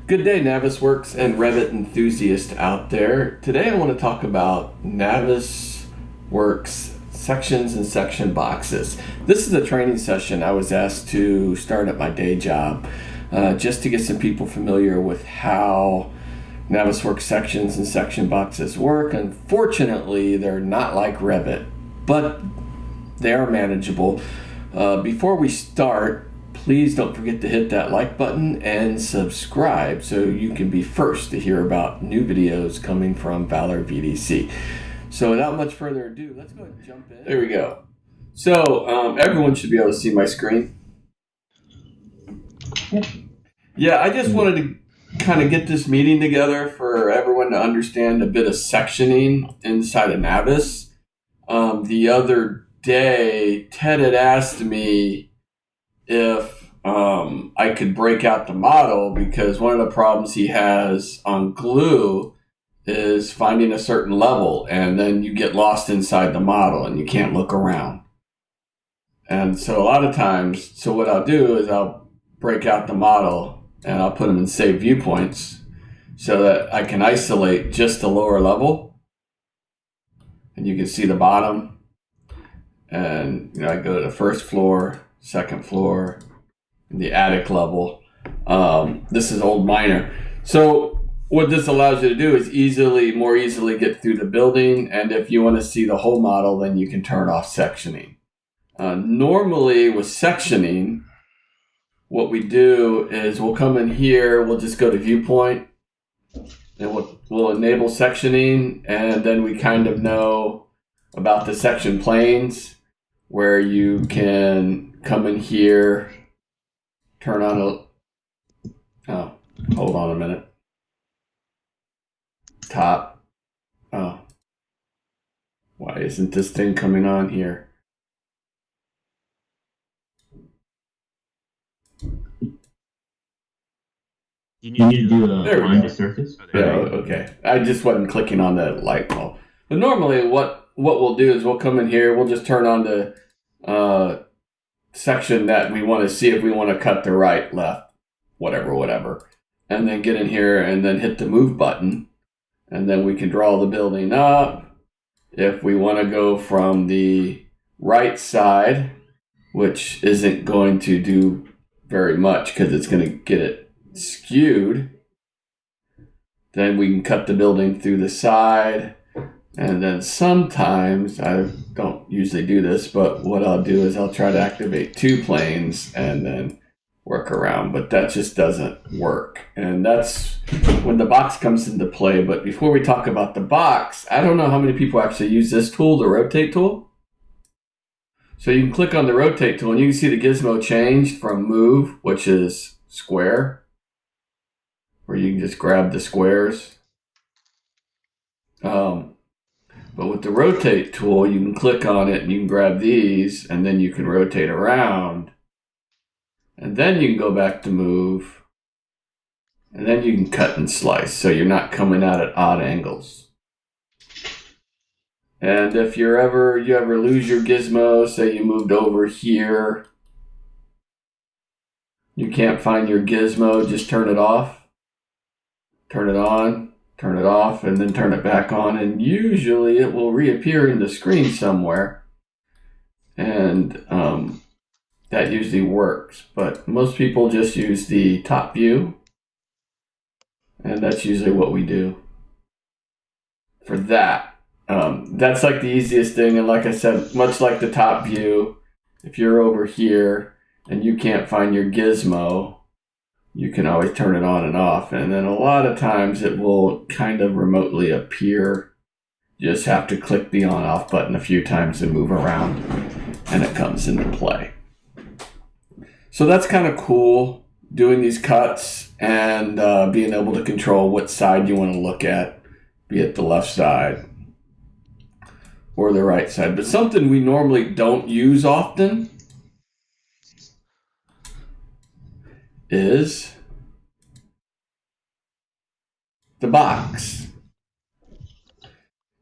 Good day, Navisworks and Revit enthusiasts out there. Today I want to talk about Navisworks sections and section boxes. This is a training session I was asked to start at my day job just to get some people familiar with how Navisworks sections and section boxes work. Unfortunately, they're not like Revit, but they are manageable. Before we start, please don't forget to hit that like button and subscribe so you can be first to hear about new videos coming from Valor VDC. So without much further ado, let's go ahead and jump in. There we go. So everyone should be able to see my screen. Yeah, I just wanted to kind of get this meeting together for everyone to understand a bit of sectioning inside of Navis. The other day, Ted had asked me if I could break out the model, because one of the problems he has on glue is finding a certain level, and then you get lost inside the model and you can't look around. And so a lot of times, so what I'll do is I'll break out the model and I'll put them in save viewpoints so that I can isolate just the lower level and you can see the bottom. And I go to the first floor, second floor, the attic level. This is old minor. So what this allows you to do is more easily get through the building. And if you want to see the whole model, then you can turn off sectioning. Normally with sectioning, what we do is we'll come in here, we'll just go to viewpoint, and we'll enable sectioning, and then we kind of know about the section planes, where you can come in here, turn on hold on a minute. Top. Oh. Why isn't this thing coming on here? You need to do a There we line go. to surface. Yeah, okay. I just wasn't clicking on the light bulb. But normally what we'll do is we'll come in here, we'll just turn on the section that we want to see if we want to cut the right, left, whatever. And then get in here and then hit the move button. And then we can draw the building up. If we want to go from the right side, which isn't going to do very much because it's going to get it skewed, then we can cut the building through the side. And then sometimes, I don't usually do this, but what I'll do is I'll try to activate two planes and then work around, but that just doesn't work. And that's when the box comes into play. But before we talk about the box, I don't know how many people actually use this tool, the rotate tool. So you can click on the rotate tool and you can see the gizmo changed from move, which is square, where you can just grab the squares. But with the rotate tool, you can click on it and you can grab these, and then you can rotate around. And then you can go back to move. And then you can cut and slice, so you're not coming out at odd angles. And if you ever lose your gizmo, say you moved over here, you can't find your gizmo, just turn it off, turn it on, turn it off, and then turn it back on, and usually it will reappear in the screen somewhere. And that usually works, but most people just use the top view, and that's usually what we do for that. That's like the easiest thing, and like I said, much like the top view, if you're over here and you can't find your gizmo, you can always turn it on and off, and then a lot of times it will kind of remotely appear. You just have to click the on-off button a few times and move around, and it comes into play. So that's kind of cool, doing these cuts and being able to control what side you want to look at, be it the left side or the right side. But something we normally don't use often is the box.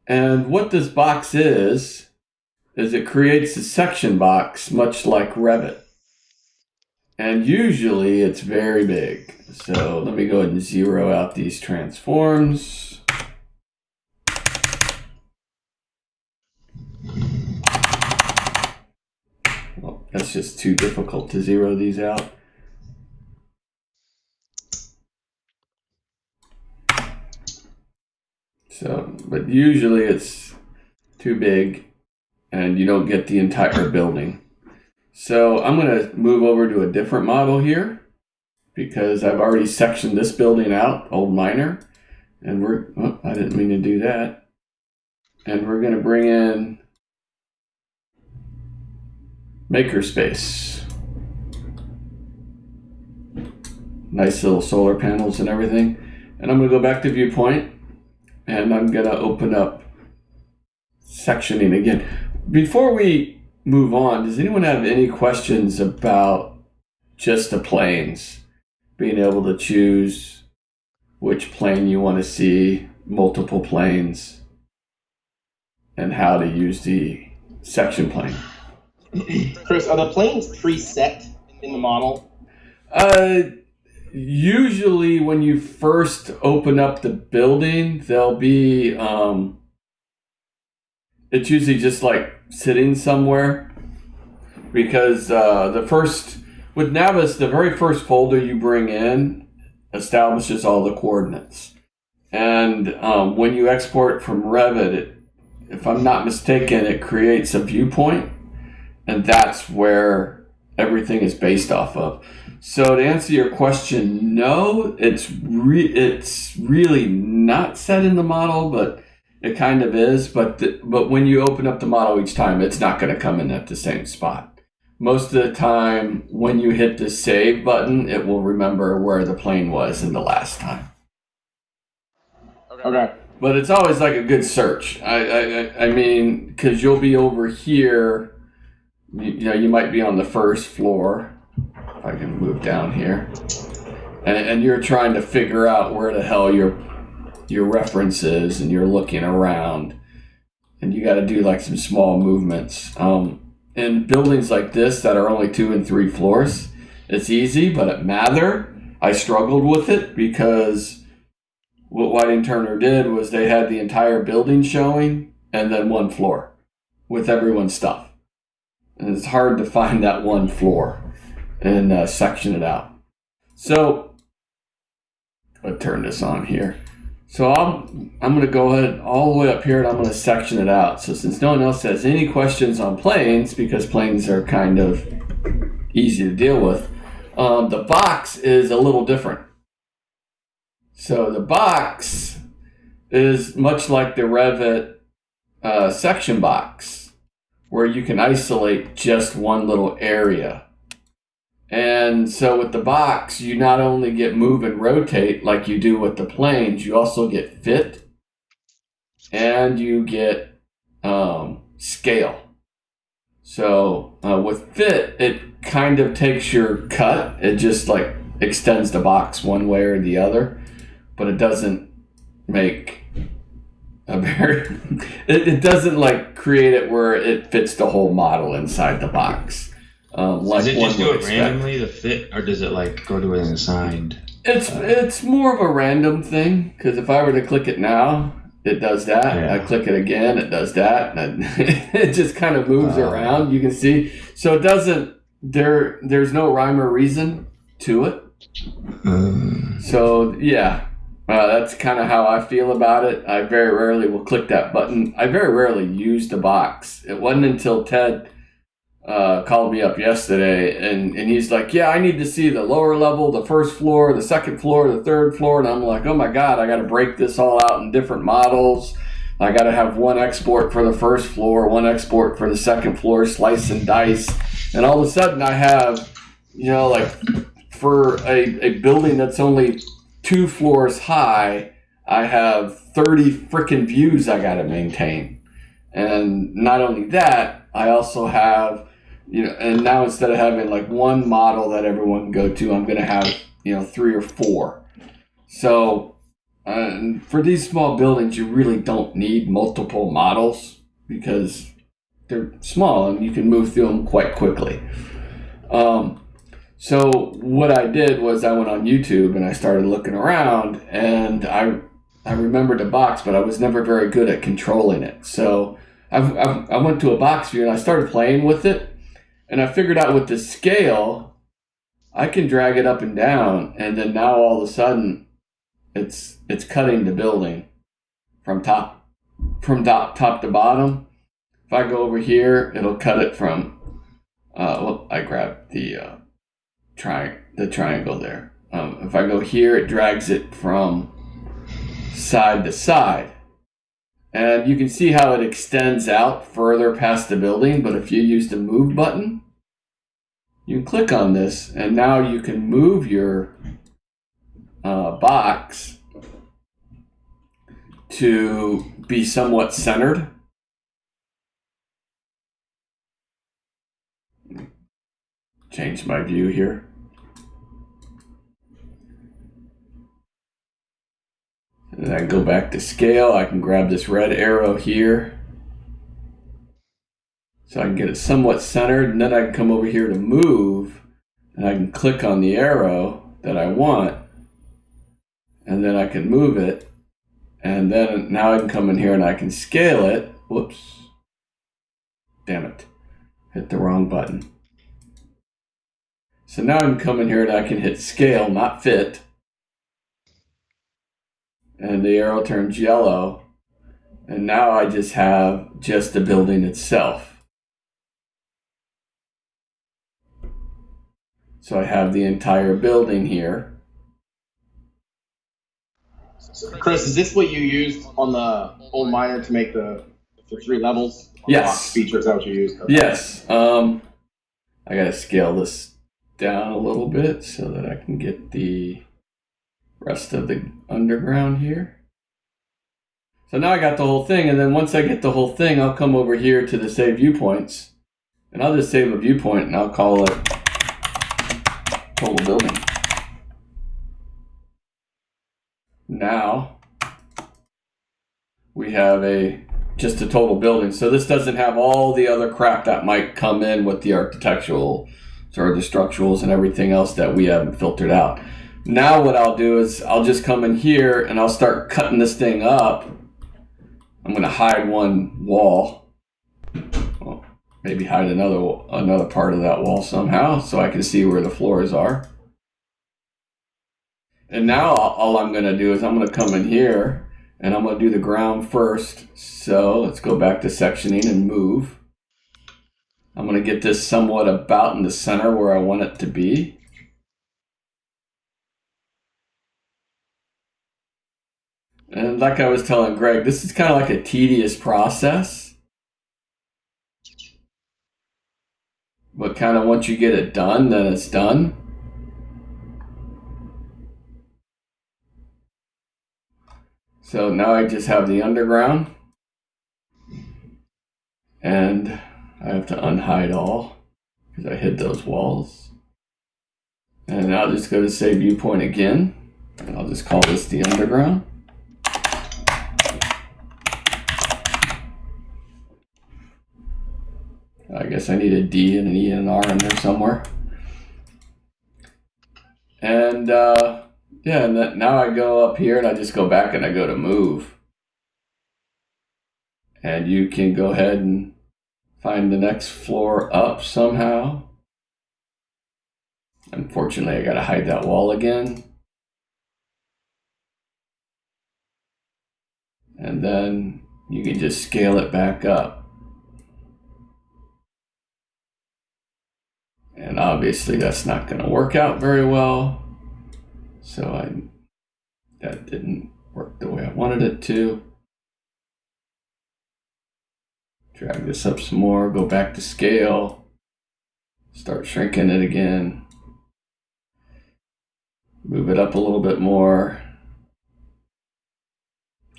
And what this box is it creates a section box much like Revit. And usually it's very big. So let me go ahead and zero out these transforms. Well, that's just too difficult to zero these out. So, but usually it's too big and you don't get the entire building. So I'm going to move over to a different model here because I've already sectioned this building out, old miner. And I didn't mean to do that. And we're going to bring in makerspace. Nice little solar panels and everything. And I'm going to go back to viewpoint and I'm going to open up sectioning again. Before we move on, does anyone have any questions about just the planes? Being able to choose which plane you want to see, multiple planes, and how to use the section plane. Chris, are the planes preset in the model? Usually when you first open up the building, they'll be, it's usually just like sitting somewhere because with Navis, the very first folder you bring in establishes all the coordinates. And when you export from Revit, if I'm not mistaken, it creates a viewpoint, and that's where everything is based off of. So to answer your question, no, it's really not set in the model, but it kind of is. But when you open up the model each time, it's not going to come in at the same spot. Most of the time, when you hit the save button, it will remember where the plane was in the last time. Okay. But it's always like a good search. I mean, because you'll be over here, you might be on the first floor. If I can move down here. And you're trying to figure out where the hell your reference is, and you're looking around. And you got to do like some small movements. In buildings like this that are only 2 and 3 floors, it's easy, but at Mather, I struggled with it because what Whiting Turner did was they had the entire building showing and then one floor with everyone's stuff. And it's hard to find that one floor and section it out. So, I'll turn this on here. So I'm going to go ahead all the way up here and I'm going to section it out. So since no one else has any questions on planes, because planes are kind of easy to deal with, the box is a little different. So the box is much like the Revit section box, where you can isolate just one little area. And so with the box, you not only get move and rotate like you do with the planes, you also get fit and you get scale. So with fit, it kind of takes your cut. It just like extends the box one way or the other, but it doesn't make a very, it doesn't like create it where it fits the whole model inside the box. Does it just do it randomly, the fit, or does it like go to an assigned? It's more of a random thing, because if I were to click it now, it does that. Yeah. I click it again, it does that. And it just kind of moves around. You can see. So it doesn't. There's no rhyme or reason to it. So yeah, that's kind of how I feel about it. I very rarely will click that button. I very rarely use the box. It wasn't until Ted called me up yesterday and he's like, yeah, I need to see the lower level, the first floor, the second floor, the third floor. And I'm like, oh my God, I got to break this all out in different models. I got to have one export for the first floor, one export for the second floor, slice and dice. And all of a sudden I have, like for a building that's only 2 floors high, I have 30 freaking views I got to maintain. And not only that, I also have, and now instead of having like one model that everyone can go to, I'm going to have, 3 or 4. So for these small buildings, you really don't need multiple models because they're small and you can move through them quite quickly. So what I did was I went on YouTube and I started looking around, and I remembered a box, but I was never very good at controlling it. So I went to a box view and I started playing with it, and I figured out with the scale, I can drag it up and down, and then now all of a sudden, it's cutting the building from top to bottom. If I go over here, it'll cut it from. I grabbed the triangle there. If I go here, it drags it from side to side. And you can see how it extends out further past the building, but if you use the move button, you can click on this, and now you can move your box to be somewhat centered. Change my view here. And then I can go back to scale. I can grab this red arrow here, so I can get it somewhat centered, and then I can come over here to move, and I can click on the arrow that I want, and then I can move it, and then now I can come in here and I can scale it. Whoops. Damn it. Hit the wrong button. So now I can come in here and I can hit scale, not fit, and the arrow turns yellow, and now I just have just the building itself. So I have the entire building here. Chris, is this what you used on the old miner to make the 3 levels? Yes. Feature, is that what you used? Okay. Yes. I gotta scale this down a little bit so that I can get the rest of the underground here. So now I got the whole thing, and then once I get the whole thing, I'll come over here to the save viewpoints, and I'll just save a viewpoint, and I'll call it total building. Now we have just a total building. So this doesn't have all the other crap that might come in with the architectural or the structurals and everything else that we haven't filtered out. Now what I'll do is I'll just come in here and I'll start cutting this thing up. I'm going to hide one wall. Well, maybe hide another part of that wall somehow so I can see where the floors are. And now all I'm going to do is I'm going to come in here and I'm going to do the ground first. So let's go back to sectioning and move. I'm going to get this somewhat about in the center where I want it to be. And like I was telling Greg, this is kind of like a tedious process. But kind of once you get it done, then it's done. So now I just have the underground, and I have to unhide all because I hid those walls. And I'll just go to save viewpoint again, and I'll just call this the underground. I guess I need a D and an E and an R in there somewhere. And yeah, and now I go up here and I just go back and I go to move. And you can go ahead and find the next floor up somehow. Unfortunately, I gotta hide that wall again. And then you can just scale it back up. And obviously that's not gonna work out very well. So that didn't work the way I wanted it to. Drag this up some more, go back to scale, start shrinking it again, move it up a little bit more,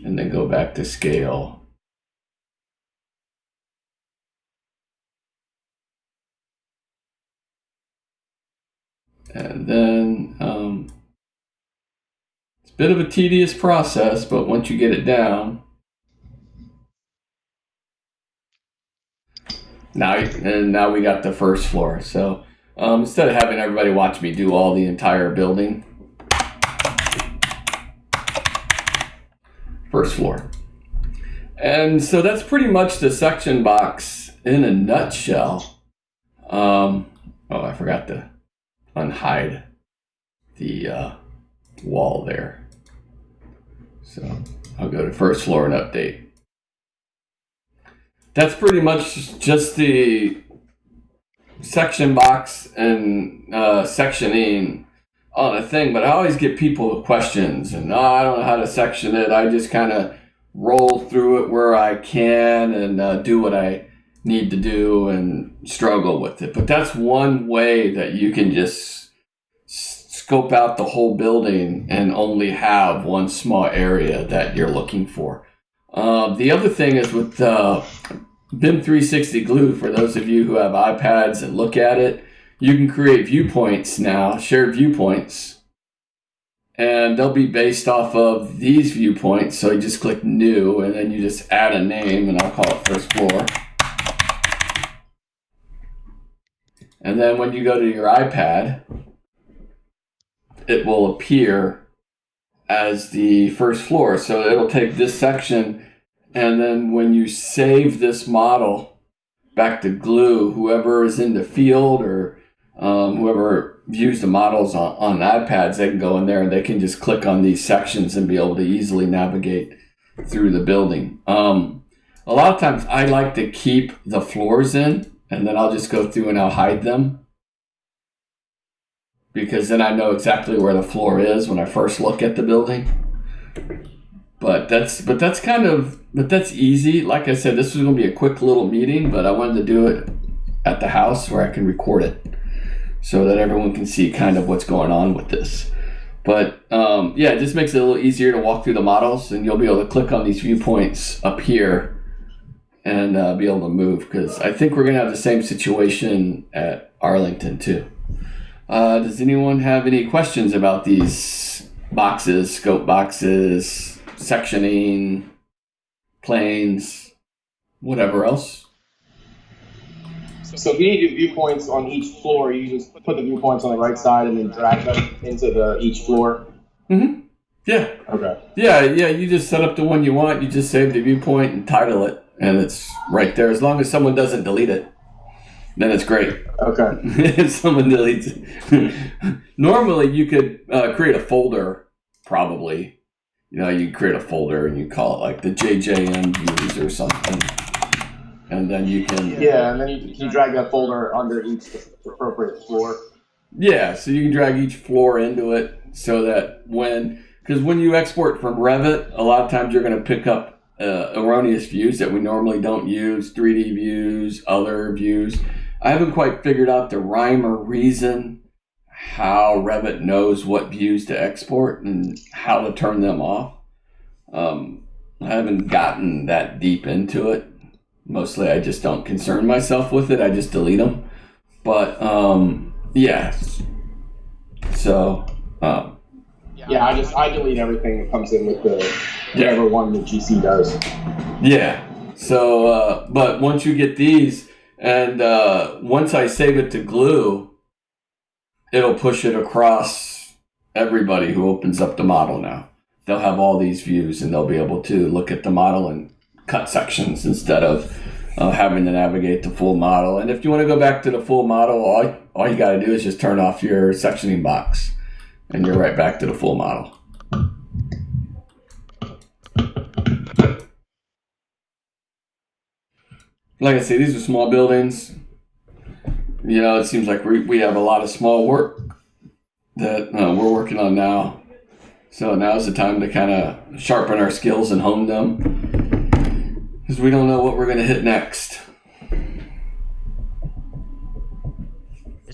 and then go back to scale. And then it's a bit of a tedious process, but once you get it down, now we got the first floor. So instead of having everybody watch me do all the entire building. First floor. And so that's pretty much the section box in a nutshell. I forgot to unhide the wall there. So I'll go to first floor and update. That's pretty much just the section box and sectioning on a thing, but I always get people with questions, and I don't know how to section it. I just kind of roll through it where I can and do what I need to do and struggle with it. But that's one way that you can just scope out the whole building and only have one small area that you're looking for. The other thing is with BIM 360 Glue, for those of you who have iPads and look at it, you can create viewpoints now, shared viewpoints, and they'll be based off of these viewpoints. So you just click new, and then you just add a name, and I'll call it first floor. And then when you go to your iPad, it will appear as the first floor. So it'll take this section, and then when you save this model back to Glue, whoever is in the field or whoever views the models on iPads, they can go in there and they can just click on these sections and be able to easily navigate through the building. A lot of times I like to keep the floors in, and then I'll just go through and I'll hide them, because then I know exactly where the floor is when I first look at the building. But that's easy. Like I said, this was going to be a quick little meeting, but I wanted to do it at the house where I can record it so that everyone can see kind of what's going on with this. But it just makes it a little easier to walk through the models, and you'll be able to click on these viewpoints up here and be able to move, because I think we're going to have the same situation at Arlington too. Does anyone have any questions about these boxes, scope boxes, sectioning, planes, whatever else? So if you need to do viewpoints on each floor, you just put the viewpoints on the right side and then drag them into each floor? Mm-hmm. Yeah. Okay. Yeah, you just set up the one you want. You just save the viewpoint and title it, and it's right there. As long as someone doesn't delete it, then it's great. Okay. If someone deletes it. Normally, you could create a folder, probably. You create a folder and you call it like the JJM views or something. And then you can... Yeah, and then you drag that folder under each appropriate floor. Yeah, so you can drag each floor into it so that because when you export from Revit, a lot of times you're going to pick up erroneous views that we normally don't use, 3D views, other views. I haven't quite figured out the rhyme or reason how Revit knows what views to export and how to turn them off. I haven't gotten that deep into it. Mostly I just don't concern myself with it. I just delete them. But, yeah. So, I delete everything that comes in with whatever one the GC does. Yeah. So, but once you get these, and once I save it to Glue, it'll push it across everybody who opens up the model now. They'll have all these views, and they'll be able to look at the model and cut sections instead of having to navigate the full model. And if you want to go back to the full model, all you got to do is just turn off your sectioning box, and you're right back to the full model. Like I say, these are small buildings. It seems like we have a lot of small work that we're working on now. So now's the time to kind of sharpen our skills and hone them, because we don't know what we're going to hit next.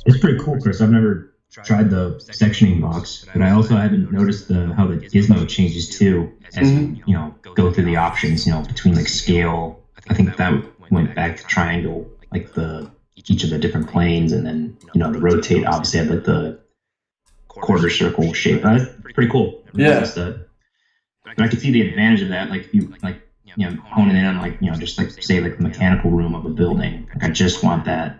It's pretty cool, Chris. I've never tried the sectioning box, but I also haven't noticed how the gizmo changes too as you go through the options. Between like scale. I think that went back to triangle, like each of the different planes, and then the rotate obviously had like the quarter circle shape. That's pretty cool. Yeah. But I could see the advantage of that, like you honing in on just like say like the mechanical room of a building. Like I just want that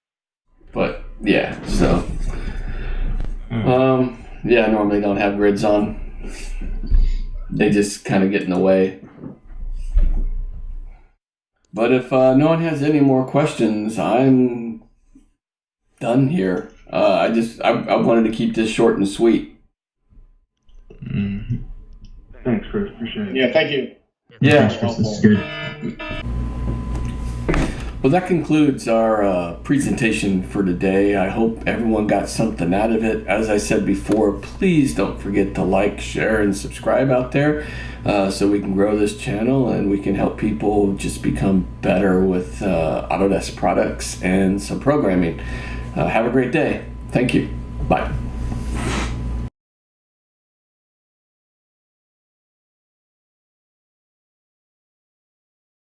But yeah, so yeah, I normally don't have grids on. They just kind of get in the way. But if no one has any more questions, I'm done here. I wanted to keep this short and sweet. Mm-hmm. Thanks, Chris. Appreciate it. Yeah, thank you. Yeah. Thanks, Chris. This is good. Well, that concludes our presentation for today. I hope everyone got something out of it. As I said before, please don't forget to like, share, and subscribe out there so we can grow this channel and we can help people just become better with Autodesk products and some programming. Have a great day. Thank you. Bye.